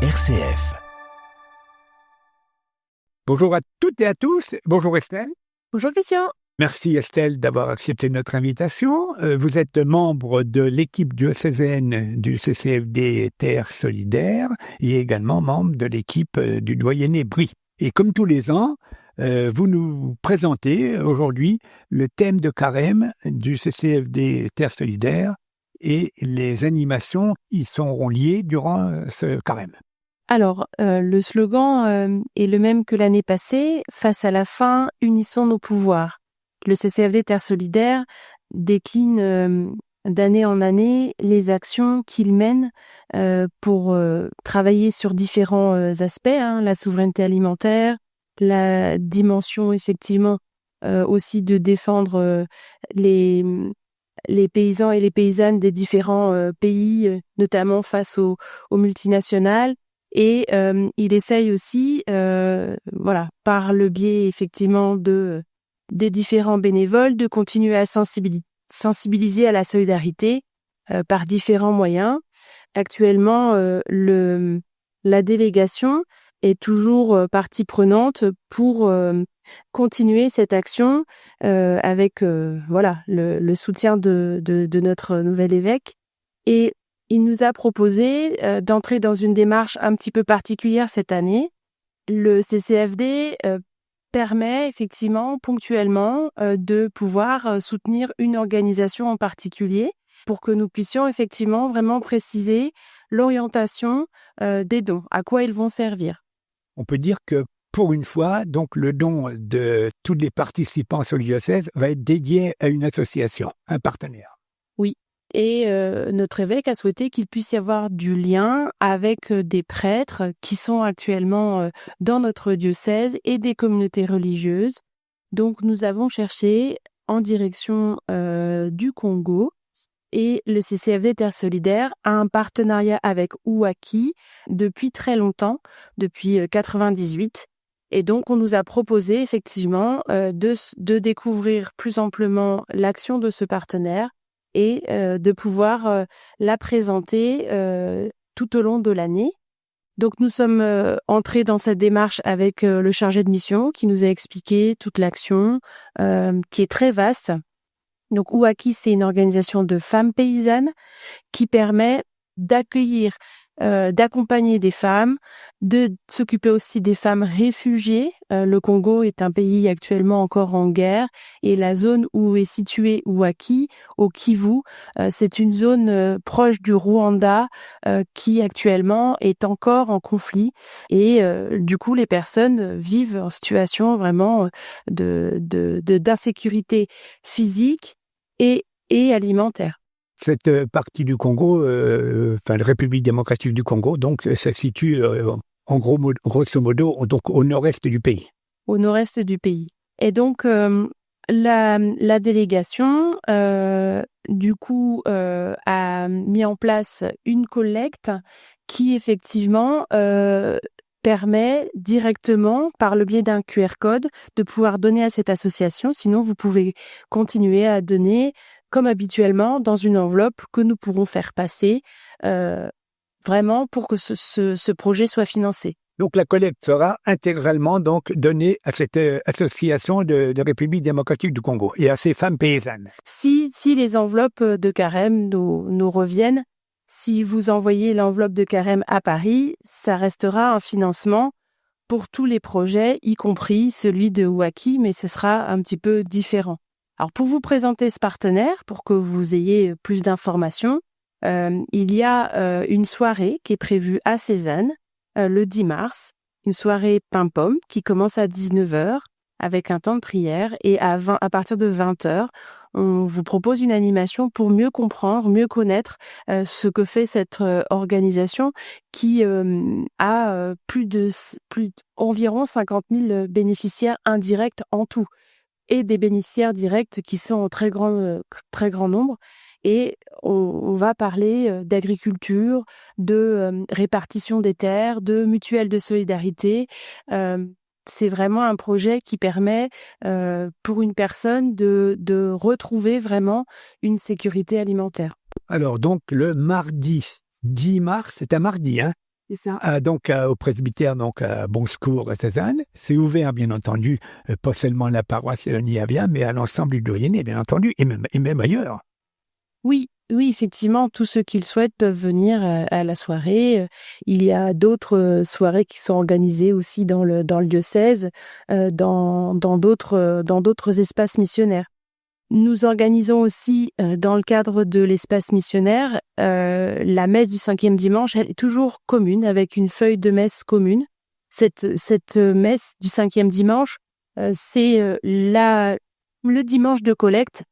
RCF. Bonjour à toutes et à tous. Bonjour Estelle. Bonjour Christian. Merci Estelle d'avoir accepté notre invitation. Vous êtes membre de l'équipe diocésaine du CCFD Terre Solidaire et également membre de l'équipe du doyenné Brie. Et comme tous les ans, vous nous présentez aujourd'hui le thème de carême du CCFD Terre Solidaire et les animations qui seront liées durant ce carême. Alors, le slogan est le même que l'année passée. Face à la faim, unissons nos pouvoirs. Le CCFD Terre Solidaire décline d'année en année les actions qu'il mène pour travailler sur différents aspects, la souveraineté alimentaire, la dimension effectivement aussi de défendre les paysans et les paysannes des différents pays, notamment face aux multinationales. Et il essaye aussi, par le biais effectivement des différents bénévoles, de continuer à sensibiliser à la solidarité par différents moyens. Actuellement, la délégation est toujours partie prenante pour continuer cette action avec le soutien de notre nouvel évêque. Et il nous a proposé d'entrer dans une démarche un petit peu particulière cette année. Le CCFD permet effectivement ponctuellement de pouvoir soutenir une organisation en particulier pour que nous puissions effectivement vraiment préciser l'orientation des dons, à quoi ils vont servir. On peut dire que pour une fois, donc le don de tous les participants sur le diocèse va être dédié à une association, un partenaire. Oui. Et notre évêque a souhaité qu'il puisse y avoir du lien avec des prêtres qui sont actuellement dans notre diocèse et des communautés religieuses. Donc nous avons cherché en direction du Congo et le CCFD Terre Solidaire a un partenariat avec Ouaki depuis très longtemps, depuis 1998. Et donc on nous a proposé effectivement de découvrir plus amplement l'action de ce partenaire et de pouvoir la présenter tout au long de l'année. Donc nous sommes entrés dans cette démarche avec le chargé de mission qui nous a expliqué toute l'action qui est très vaste. Donc Ouaki, c'est une organisation de femmes paysannes qui permet d'accueillir, d'accompagner des femmes, de s'occuper aussi des femmes réfugiées. Le Congo est un pays actuellement encore en guerre et la zone où est situé Ouaki, au Kivu, c'est une zone proche du Rwanda qui actuellement est encore en conflit et du coup les personnes vivent en situation vraiment d'insécurité physique et alimentaire. Cette partie du Congo, la République démocratique du Congo, donc ça se situe grosso modo donc au nord-est du pays. Au nord-est du pays. Et donc la délégation du coup a mis en place une collecte qui effectivement permet directement, par le biais d'un QR code, de pouvoir donner à cette association. Sinon, vous pouvez continuer à donner, comme habituellement, dans une enveloppe que nous pourrons faire passer vraiment pour que ce projet soit financé. Donc la collecte sera intégralement donc donnée à cette association de République démocratique du Congo et à ces femmes paysannes. Si les enveloppes de carême nous reviennent, si vous envoyez l'enveloppe de carême à Paris, ça restera un financement pour tous les projets, y compris celui de Ouaki, mais ce sera un petit peu différent. Alors pour vous présenter ce partenaire, pour que vous ayez plus d'informations, il y a une soirée qui est prévue à Cézanne le 10 mars, une soirée pain-pomme qui commence à 19h avec un temps de prière et à partir de 20h, on vous propose une animation pour mieux comprendre, mieux connaître ce que fait cette organisation qui a environ 50 000 bénéficiaires indirects en tout et des bénéficiaires directs qui sont en très grand nombre. Et on va parler d'agriculture, de répartition des terres, de mutuelle de solidarité. C'est vraiment un projet qui permet pour une personne de retrouver vraiment une sécurité alimentaire. Alors donc le mardi 10 mars, c'est un mardi, C'est ça. Au presbytère, donc à Bon Secours à Cézanne. C'est ouvert, bien entendu, pas seulement à la paroisse Niavia, mais à l'ensemble du doyenné, bien entendu, et même ailleurs. Oui, oui, effectivement, tous ceux qui le souhaitent peuvent venir à la soirée. Il y a d'autres soirées qui sont organisées aussi dans le diocèse, dans d'autres espaces missionnaires. Nous organisons aussi, dans le cadre de l'espace missionnaire, la messe du 5e dimanche. Elle est toujours commune, avec une feuille de messe commune. Cette messe du 5e dimanche, c'est le dimanche de collecte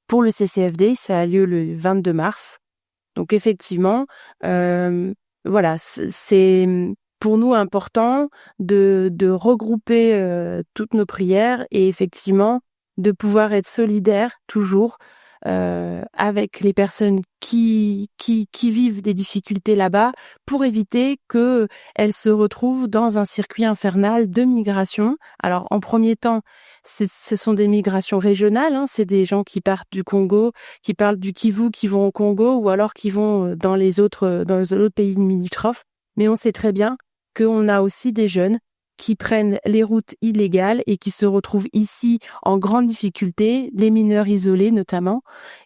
pour le CCFD. Ça a lieu le 22 mars. Donc effectivement, voilà, c'est pour nous important de regrouper toutes nos prières et effectivement de pouvoir être solidaires toujours avec les personnes qui vivent des difficultés là-bas, pour éviter que elles se retrouvent dans un circuit infernal de migration. Alors en premier temps, ce sont des migrations régionales, hein, c'est des gens qui partent du Congo, qui parlent du Kivu, qui vont au Congo, ou alors qui vont dans les autres pays limitrophes. Mais on sait très bien qu'on a aussi des jeunes qui prennent les routes illégales et qui se retrouvent ici en grande difficulté, les mineurs isolés notamment,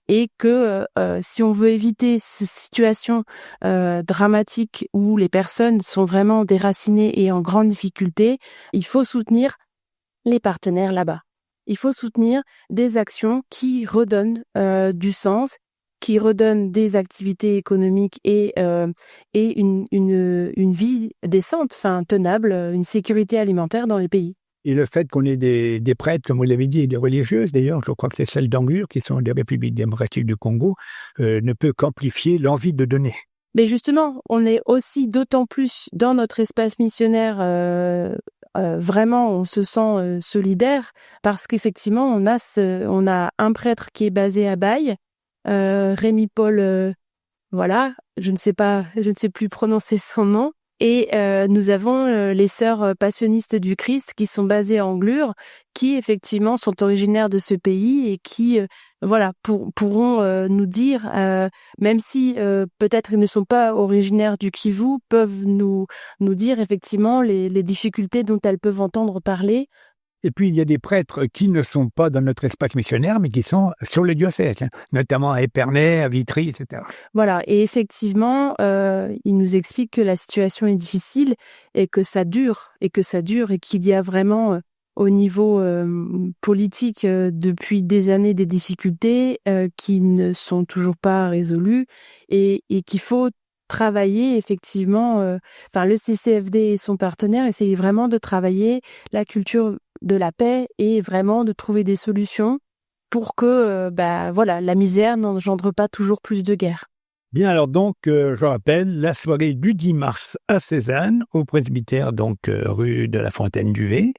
et que si on veut éviter ces situations dramatiques où les personnes sont vraiment déracinées et en grande difficulté, il faut soutenir les partenaires là-bas. Il faut soutenir des actions qui redonnent du sens, qui redonnent des activités économiques et une vie décente, tenable, une sécurité alimentaire dans les pays. Et le fait qu'on ait des prêtres, comme vous l'avez dit, et des religieuses, d'ailleurs, je crois que c'est celles d'Anglure, qui sont des républiques démocratiques du Congo, ne peut qu'amplifier l'envie de donner. Mais justement, on est aussi d'autant plus dans notre espace missionnaire, vraiment, on se sent solidaire, parce qu'effectivement, on a un prêtre qui est basé à Baye, Rémi Paul, voilà, je ne sais plus prononcer son nom. Et nous avons les sœurs passionnistes du Christ qui sont basées à Anglure, qui effectivement sont originaires de ce pays et qui pourront nous dire, même si peut-être ils ne sont pas originaires du Kivu, peuvent nous dire effectivement les difficultés dont elles peuvent entendre parler. Et puis, il y a des prêtres qui ne sont pas dans notre espace missionnaire, mais qui sont sur le diocèse, notamment à Épernay, à Vitry, etc. Voilà, et effectivement, il nous explique que la situation est difficile et que ça dure, et qu'il y a vraiment, au niveau politique, depuis des années, des difficultés qui ne sont toujours pas résolues, et qu'il faut travailler effectivement, le CCFD et son partenaire essayent vraiment de travailler la culture de la paix et vraiment de trouver des solutions pour que la misère n'engendre pas toujours plus de guerre. Bien, alors donc, je rappelle, la soirée du 10 mars à Cézanne, au presbytère, donc rue de la Fontaine-du-Vay,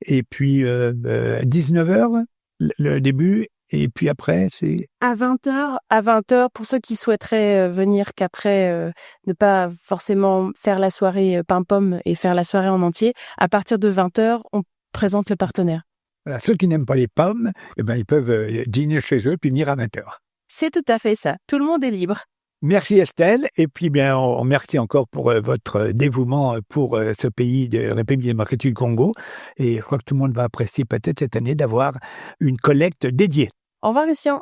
et puis 19h, le début, et puis après, c'est... À 20h, pour ceux qui souhaiteraient venir qu'après, ne pas forcément faire la soirée pain-pomme et faire la soirée en entier, à partir de 20h, on présente le partenaire. Voilà, ceux qui n'aiment pas les pommes, ils peuvent dîner chez eux puis venir à 20h. C'est tout à fait ça. Tout le monde est libre. Merci Estelle, et puis on remercie encore pour votre dévouement pour ce pays de République démocratique du Congo, et je crois que tout le monde va apprécier peut-être cette année d'avoir une collecte dédiée. Au revoir, Lucien.